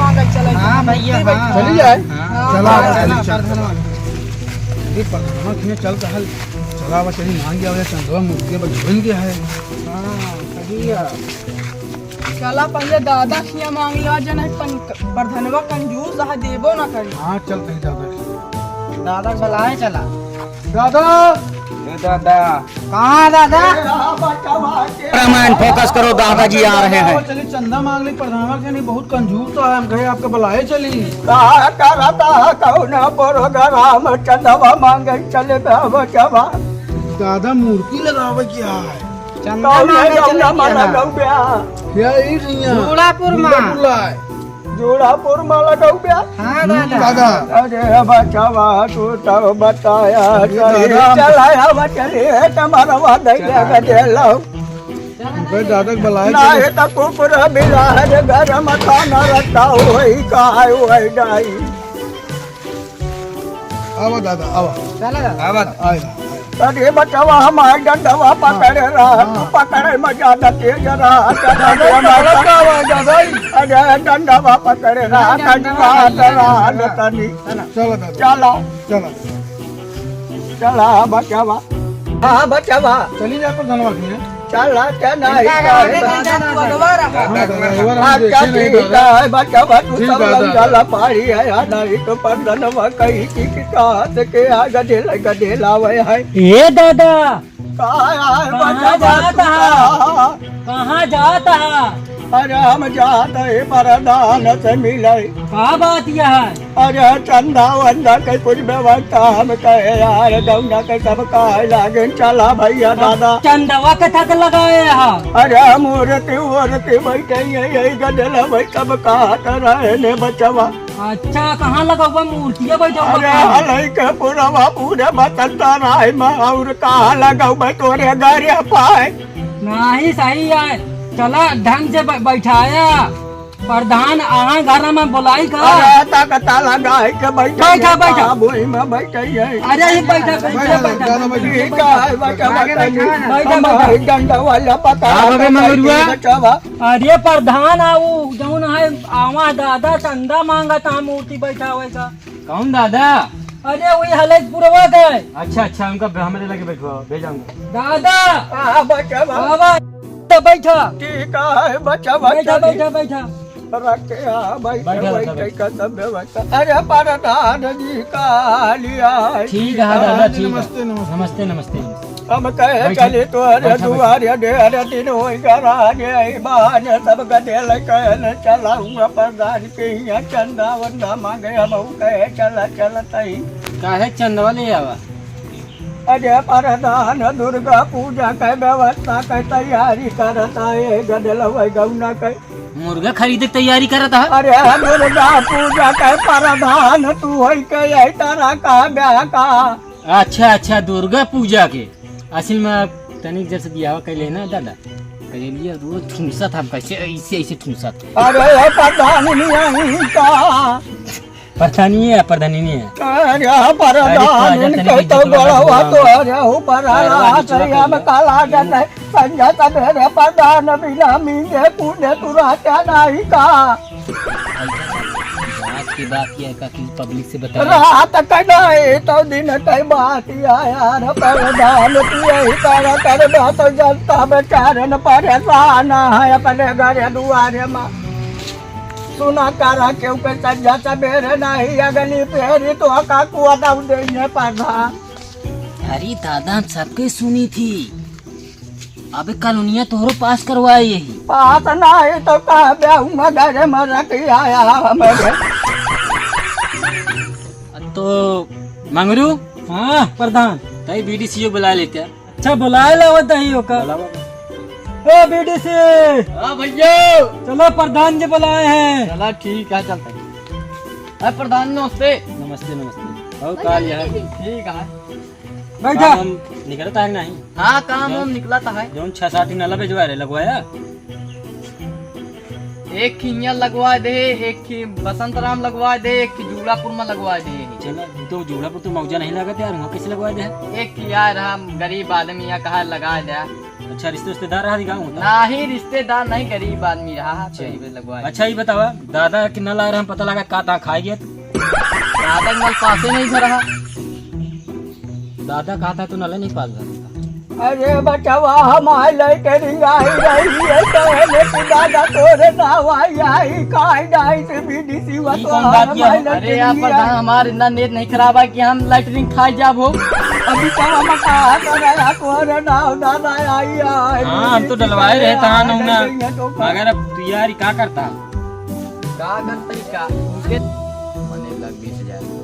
मांगे चले। हाँ भैया हाँ, चली जाए। चला ये पढ़ावा खिया चल कहल चला बा चली मांग गया चंदवा मुर्गे पर झुन गया है। चला पहले दादा खिया मांग लिया जन प्रधनवा कंजूस है देबो ना करी। हाँ चल कहीं दादा दादा चलाए चला। दादा दादा कहाँ दादा? रामायण फोकस करो, दादाजी आ रहे हैं। चली चंदा मांग ली प्रधानवा के नहीं बहुत कंजूस तो है हम कहे आपके बुलाए चली। चंदवा मांगे चले बचवा दादा मूर्ति लगावे क्या है चंदा मांगे चले क्या ही नहीं है जोड़ापुर में। जोड़ापुर में लगौ गया। हाँ दादा दादा अरे बचवा तू तो बताया चलाया चले तुम्हारा गदेलो भाई दादा के बुलाए ना है तो कुकुर बिलार घर मथा न रखा वही कहा वही डाई। आवा दादा आवा चला दादा आया अरे बचवा हमारे डंडवा पकड़े रहा तू पकड़े मजा तेज रहा अरे डंडवा पकड़े रहा तनी चलो दादा चला चलो चला बचवा। हाँ बचवा चली जा प्रधानवा के चला चला भगवा रहा। अच्छा ठीक है बचवा तू सब चला पारी है नहीं तो प्रधनवा कहीं की किताब के गदेला वे है। ये दादा कहाँ कहाँ जाता है? अरे हम जाते हैं प्रधान से मिले। क्या बात यह है? अरे चंदा वंदा के कुछ व्यवस्था हम कहे यार गौना के सब कहे लागे चला भैया दादा। चंदवा के थक लगाए हैं। अरे मूर्ति बैठे यही गदला भाई सब कहा रहे ने बचवा। अच्छा कहाँ लगा हुआ मूर्तियाँ बैठा अरे हुआ? हलई के पूरे बतलता रहे मैं और कहा लगा मैं तोरे घर पाए। नहीं सही है, चला ढंग से बैठाया प्रधान आहाँ घर में बुलाई कर। अरे ताकता लगा है के बैठा, बैठा। बोई में बैठे है। अरे ये बैठा बैठा, दादा बैठा। ठीक है बचवा बैठा। डंडा वाला पकड़ा बचवा। अरे प्रधान आओ जौन है आवा दादा चंदा मांगा था मूर्ति बैठा हुआ का। कौन दादा? अरे वही हलत पुरवा का है। अच्छा अच्छा उनका हमें लगे बैठवा भेजाऊंगा। दादा बचवा बाबा तो बैठा ठीक है बचवा। बैठा बैठा बैठा रखे बैठे का सब व्यवस्था। अरे प्रधान जी का लिया ठीक है दादा ठीक है। नमस्ते नमस्ते नमस्ते नमस्ते नमस्ते। हम कहे चले तो अरे दुआरे डेरे दिन हो गए बहान सब गदेल कहल चला हुआ प्रधान के यहाँ चंदा वंदा मांगे हम कहे चला तही। काहे चंदवा ले आवा? अरे प्रधान दुर्गा पूजा के व्यवस्था के तैयारी करता है गदल गौना के मुर्गा खरीदे के तैयारी करत है। अरे दुर्गा पूजा के प्रधान तू हो के तरह का ब्याह का। अच्छा अच्छा दुर्गा पूजा के असल में तनिक जैसे बियाह कैले ना दादा करेलिए रोज ठुनसा था कैसे ऐसे ठुनसा था। अरे प्रधान नहीं का प्रधानी है प्रधानी नहीं है। अरे प्रधान के तो बड़ा तो अरे ऊपर हम काला जन संजय सवेरे प्रधान बिना मीने पुणे तुराचा नहीं का। आज की बात यह है कि पब्लिक से बता रात कनाई तो दिन कई बात यार प्रधान तू यही कर तो जनता बेचारन परेशान है अपने घर दुआरे में। सुना करा क्योंकि संजय सवेरे नहीं अगली फेरी तो का कुआ दम देंगे प्रधान। अरे दादा सबके सुनी थी अबे कानूनिया तोहरो पास करवाए यही पास नहीं तो कह ब्याह घर में रख आया हमारे। तो मंगरू हाँ प्रधान तई बीडीसीओ बुला लेते हैं। अच्छा बुलाए लावत है का। ओ बीडीसी हां भैया चलो प्रधान जी बुलाए हैं। चला ठीक है चलता है। प्रधान नमस्ते नमस्ते नमस्ते। और काल यार ठीक है बैठा निकलता है नहीं? हाँ काम हम निकला था है। जोन 6-7 नाला भेजवा रहे लगवाया एक खिंया लगवा दे एक बसंत राम लगवा दे एक जूड़ापुर में लगवा दे। चला तो जोड़ापुर तो मौजा नहीं लगा यार वहाँ कैसे लगवा दे? एक यार हम गरीब आदमी यहाँ कहा लगा दे अच्छा रिश्तेदार रहा गाँव होता नाही रिश्तेदार नहीं, गरीब आदमी रहा लगवा। अच्छा ये बतावा दादा कि नल आ रहा पता लगा का ता खाई गया दादा नल पासे नहीं से रहा। दादा कहा था तो नल नहीं पास था। अरे बचवा हमारे लेके रिंगाई रही है कहने की दादा तोरे नावाई आई काई डाई से बीडीसी ई कौन बात किया? अरे यार प्रधान हमारे इतना नेट नहीं खराब है कि हम लैटरिन खाई जाब हो। अभी तो हम कहा करे तोरे नाव दादा आई है। हाँ हम तो डलवाए रहे था ना मगर अब तू यार क्या करता का करते का उनके मने लग 20,000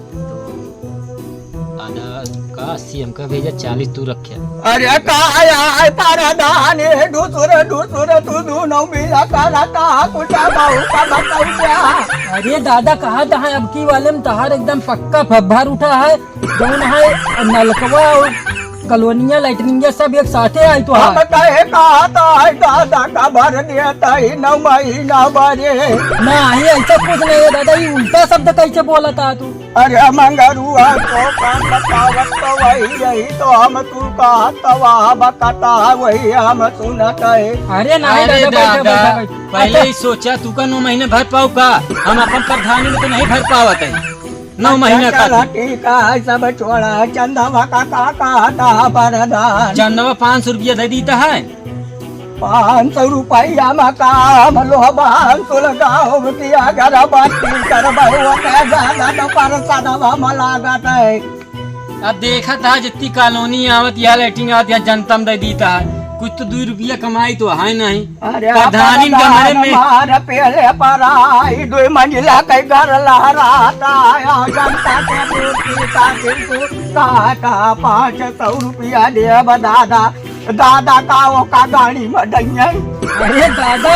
आना का सीएम का भेजा 40 तू रखे। अरे काया तारा दाने दूसरे तू दोनों मिला काला का कुछ बाहु का बताऊ क्या। अरे दादा कहा था अब की वाले में तहार एकदम पक्का फब्बार उठा है जौन है नलकवा और कॉलोनिया लाइटनिंग सब एक साथे आई तो हम कहे कहा था दादा का भर देता ही 9 महीना भरे नहीं ऐसा कुछ नहीं है दादा, ये उल्टा शब्द कैसे बोला था तू? अरे मंगरुआ तो काम बतावत तो वही यही तो हम तू कहा तवा बकता वही हम सुनत है। अरे नहीं अरे दादा, दादा बैठा। पहले ही सोचा तू का 9 महीने भर पाऊ का हम अपन प्रधानी में तो नहीं भर पावत है 9 महीने का। ठीक है सब छोड़ा चंदवा का था प्रधान चंदवा 500 रुपया दे देता है 500 रुपया मकाम लोबान सुलगाओ किया घर बाती कर ज्यादा तो परसदवा में लागत है। अब देखा था जितनी कॉलोनी आवत या लेटिंग आवत या जनता में दे देता है कुछ तो 2 रुपया कमाई तो है नहीं। अरे प्रधानी कमरे में मार पेले पराई 2 मंजिला के घर लहराता जनता के पूर्ति का किंतु का 500 रुपया दे दादा का वो का गाड़ी में डैया। अरे दादा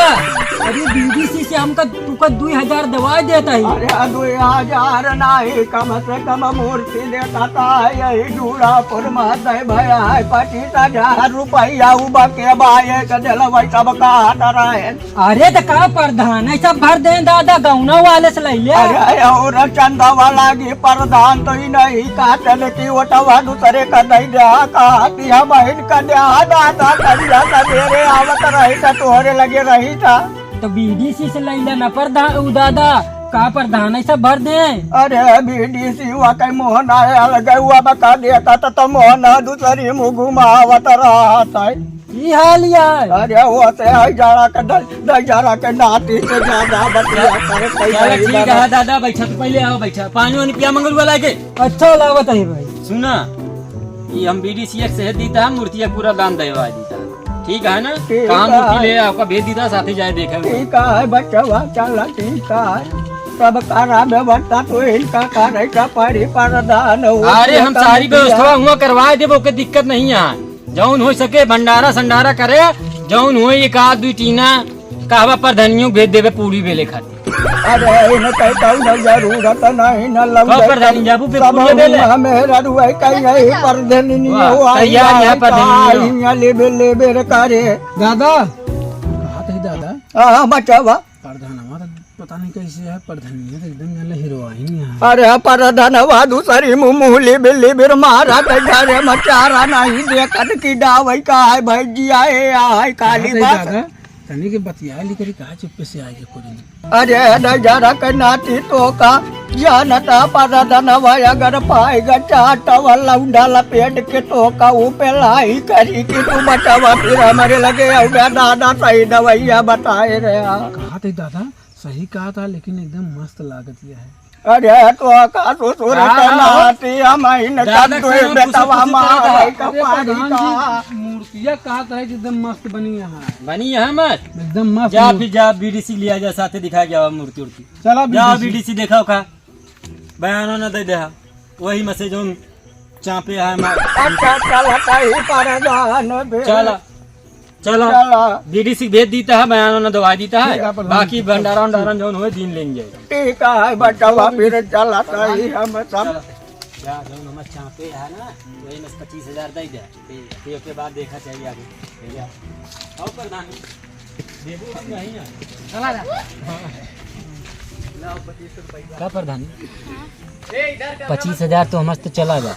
अरे बीडीसी से हमका तुका 2000 दवाई देता है। अरे 2000 नहीं कम से कम मूर्ति देता था यही डूरापुर में दे भया है 25,000 रुपया उबा के बाये के दिल वही सब का रहे। अरे तो का प्रधान है सब भर दे दादा गौना वाले से ले ले। अरे और चंदा वाला की प्रधान तो ही नहीं कहते कि वो टवा दूसरे का नहीं दिया कहती हम इनका दिया दादा करिया सवेरे आवत रही था तोहरे लगे रही था तो बीडीसी से ले लेना प्रधान उ दादा का प्रधान है सब भर दे। अरे बीडीसी हुआ कहीं मोहन आया लगे हुआ बता देता तो मोहन दूसरी मुँह घुमावत रहा था। ये हाल यार अरे वो से जाड़ा के नाती से ज्यादा बतिया चलो ठीक है दादा बैठा तो पहले आओ बैठा पानी वानी पिया मंगल वाला के अच्छा लागत है भाई। सुना ये हम बीडीसी से देता है मूर्तिया पूरा दाम दवा देता है ठीक है ना कहाँ मूर्ति ले आपका भेज देता साथ ही जाए देखा ठीक है बच्चा चल ठीक है सब कारा व्यवस्था तो इनका करे का परी प्रधान। अरे हम सारी व्यवस्था हुआ करवा दे कोई दिक्कत नहीं है जौन हो सके भंडारा संडारा करे जौन हो एक आध 2 टीना कहवा प्रधानियों भेज देवे पूरी बेले खाती। अरे इन कहता जरूरत नहीं न लग प्रधानी जाबू पे पूरी बेले मेरा रुए कहीं प्रधानी हुआ तैयार यहाँ प्रधानी ले करे दादा कहा था दादा हां बचावा प्रधान हमारा पता नहीं कैसे है प्रधान एकदम जला हीरोइन है। अरे प्रधानवा दूसरी मुमुली बिल्ली बिर मारा के घरे में चारा नहीं देखत की डावई का है भैजिया है काली बात तनी के बतिया लिखरी कहा चुप्पे से आए कोई। अरे नजरा के नाती तो का जानता प्रधानवा अगर पाएगा चाट वाला उंडाला पेट के तो का ऊपर लाई करी कि तू बचावा फिर हमारे लगे दादा सही दवाइया बताए रहे। कहा था दादा सही कहा था लेकिन एकदम मस्त लागत यह है। अरे तो का ससुर के नाती हम इन कंदो बेटवा माई का पारी का मूर्तियां कहा था एकदम मस्त बनी है बनी है मत एकदम मस्त। जा फिर जा बीडीसी लिया जा साथे दिखा गया मूर्ति उर्ति चला जा बीडीसी देखा का बयान न दे दे वही में से जो चापे है अच्छा चलता ही प्रधान चला चलो बीडीसी भेज देता है बयान न दवा देता है बाकी भंडारा उंडारा जो हुए दिन लेंगे। ठीक है बटवा फिर चलता ही हम सब जा जो नमक चापे है ना वही में 25,000 दे दे फिर के बाद देखा चाहिए आगे भैया आओ प्रधान देबो नहीं है चला जा लाओ 25 रुपया का प्रधान 25,000 तो हमस तो चला जा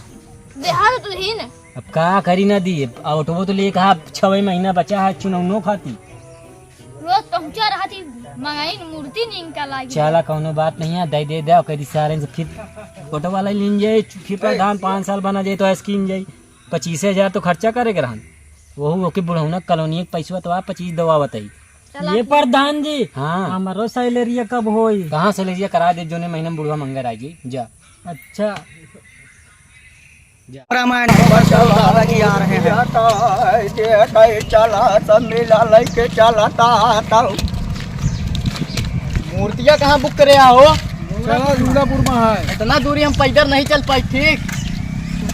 देहात तो ही न अब का करी ना दी ऑटो तो ले कहा 6 महीना बचा है चुनौनो खाती रोज पहुंचा रहा थी मंगाई मूर्ति नहीं इनका लागी चला कौनो बात नहीं है दे दे करी सारे से फिर ऑटो वाला लिन जाए फिर प्रधान 5 साल बना जाए तो स्कीम जाए 25,000 तो खर्चा करे ग्रहण वहू ओके बुढ़ौना कॉलोनी पैसा तो आप 25 दवा बताई। ये प्रधान जी हाँ हमारो सैलरिया कब होई? कहाँ से लीजिए करा दे जोने महीना में बुढ़वा मंगर आएगी जा। अच्छा रामायण आ रहे हैं चला सब मिला लेके चला मूर्तियाँ कहाँ बुक करे हो? चला दुर्गापुर में है इतना दूरी हम पैदल नहीं चल पाए। ठीक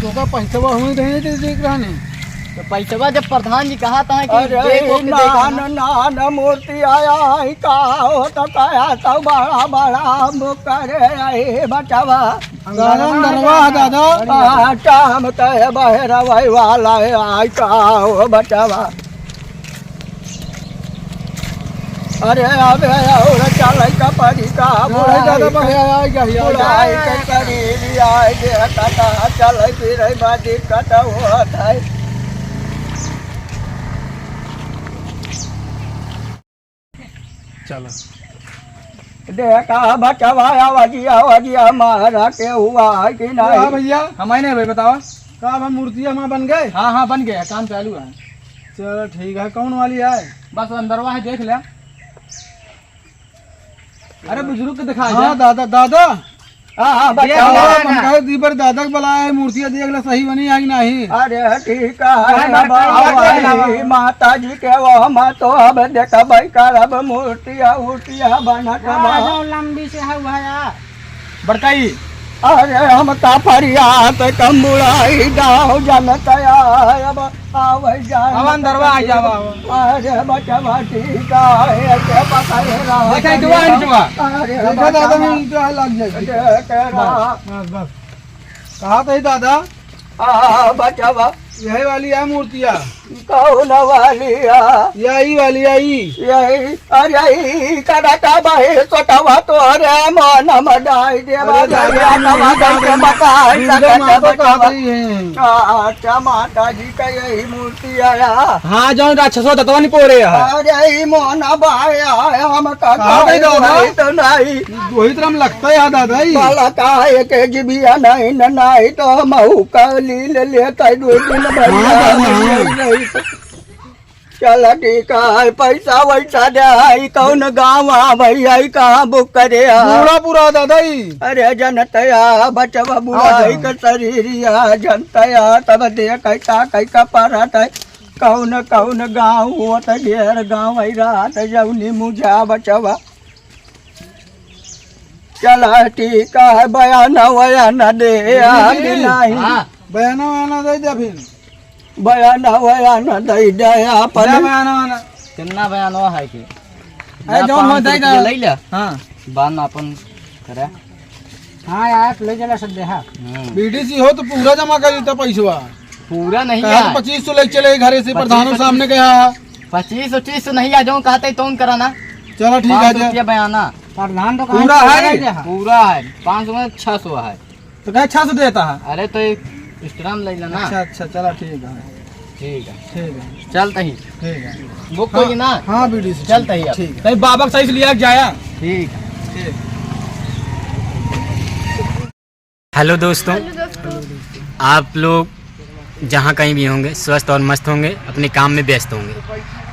तो का पैसा हुए देख रहा नहीं तो पैसा जब प्रधान जी कहा था कि अरे नान मूर्ति आया है का हो तो कया तो बड़ा बड़ा बुक करे बचावा दादा काम कहे बहरा वही वाला आई का हो बचावा। अरे अबे और चल का परी का बुढ़ाई के करी लिया कटा चल फिर बाजी कटा होत है। चलो देखा बचवाया वजिया मारा के हुआ कि नहीं भैया हमारे भाई बताओ का हम मूर्तियाँ वहाँ बन गए? हाँ बन गया काम चालू है। चलो ठीक है कौन वाली है? बस अंदरवा है देख ले। अरे बुजुर्ग को दिखा हाँ दादा दादा हाँ दीपर दादा के बुलाया है मूर्तियाँ देख ले सही बनी है कि नहीं? अरे ठीक है माता जी के वो माँ तो अब देखा भाई करब मूर्तियाँ उर्तियाँ बना लंबी से है बड़काई। अरे हम का फरियाद कम बुढ़ाई गाँव जनतया अब आवे जान दरवा आ जावा। अरे बचवा ठीक है के पकड़े रहा देखा दुआ है दुआ। अरे देखा दादा में उल्टा लग जाएगी बस बस कहा था दादा बचवा यही वाली है मूर्तियाँ कौन वाली यही वाली आई यही अरे करता भाई सोटवा तो अरे मन मडाई देवा अच्छा माता जी का यही मूर्ति आया। हाँ जो राक्षसो दतवा नहीं पोरे है। अरे मोन भाई हम का तो नहीं वही तरह लगता है दादा बाला का एक जीबिया नहीं तो महू का लील लेता 2 दिन नहीं चल ठीक है पैसा वैसा दे कौन गाँव भैया कहाँ बुक करे पूरा दादा अरे जनतया बचवा बुढ़ाई के शरीरिया जनतया तब देख का परत है कौन कौन गाँव हुआ तो ढेर गाँव रात जौनी मुझा बचवा। चला ठीक है बयान वयान दे बयाना वाना दे दिया फिर बयान वयान दे दया पर कितना बयान हुआ है कि जौन हो जाएगा ले ले। हाँ बान अपन करे। हाँ यार ले चला सब देहा बीडीसी हो तो पूरा जमा कर देता पैसा पूरा नहीं कहा है। 2500 ले चले घरे से प्रधानों सामने गया 25 नहीं आ जाऊँ कहते तो कराना। चलो ठीक है रुपया बयाना प्रधान तो पूरा है पूरा है 500 में 600 है। तो क्या 600 देता है? अरे तो स्ट्राम ले लेना। अच्छा चलो ठीक है ठीक है चलता ही ठीक है बुक कोई ना। हाँ बीडीसी चलता ही ठीक है कहीं बाबा सही से लिया जाया। ठीक है। हेलो दोस्तों आप लोग जहाँ कहीं भी होंगे स्वस्थ और मस्त होंगे अपने काम में व्यस्त होंगे।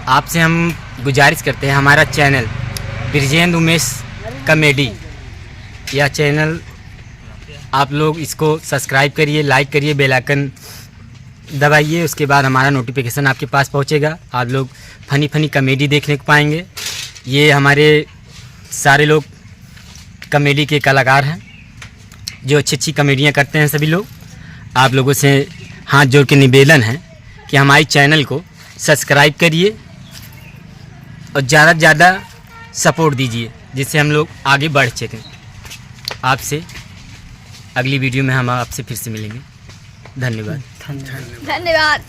आपसे हम गुजारिश करते हैं हमारा चैनल ब्रिजेंद्र उमेश कॉमेडी यह चैनल आप लोग इसको सब्सक्राइब करिए लाइक करिए बेल आइकन दबाइए उसके बाद हमारा नोटिफिकेशन आपके पास पहुंचेगा। आप लोग फनी कॉमेडी देखने को पाएंगे। ये हमारे सारे लोग कॉमेडी के कलाकार हैं जो अच्छी कॉमेडियाँ करते हैं। सभी लोग आप लोगों से हाथ जोड़ के निवेदन है कि हमारे चैनल को सब्सक्राइब करिए और ज़्यादा से ज़्यादा सपोर्ट दीजिए जिससे हम लोग आगे बढ़ सकें। आपसे अगली वीडियो में हम आपसे फिर से मिलेंगे। धन्यवाद। धन्यवाद।